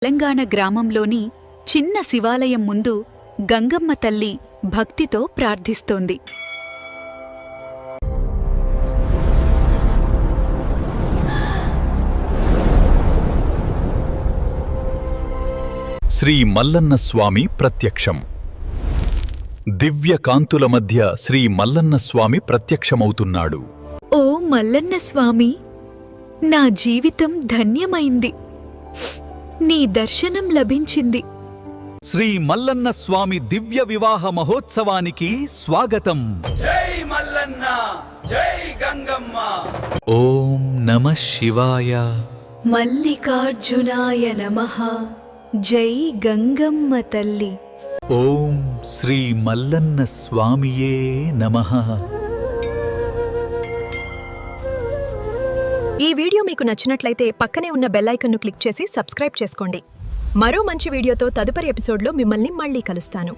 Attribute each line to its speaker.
Speaker 1: తెలంగాణ గ్రామంలోని చిన్న శివాలయం ముందు గంగమ్మ తల్లి భక్తితో ప్రార్థిస్తోంది.
Speaker 2: శ్రీ మల్లన్న స్వామి ప్రత్యక్షం. దివ్య కాంతుల మధ్య శ్రీ మల్లన్న స్వామి ప్రత్యక్షమవుతున్నాడు.
Speaker 1: ఓ మల్లన్న స్వామి, నా జీవితం ధన్యమైంది. నీ దర్శనం లభించింది.
Speaker 2: శ్రీ మల్లన్న స్వామి దివ్య వివాహ మహోత్సవానికి స్వాగతం.
Speaker 3: జై మల్లన్న, జై గంగమ్మ.
Speaker 2: ఓం నమః శివాయ.
Speaker 1: మల్లికార్జునాయ నమః. జై గంగమ్మ తల్లి.
Speaker 2: ఓం శ్రీ మల్లన్న స్వామియే నమః.
Speaker 4: ఈ వీడియో మీకు నచ్చినట్లయితే పక్కనే ఉన్న బెల్ ఐకాన్ను క్లిక్ చేసి సబ్స్క్రైబ్ చేసుకోండి. మరో మంచి వీడియోతో తదుపరి ఎపిసోడ్లో మిమ్మల్ని మళ్ళీ కలుస్తాను.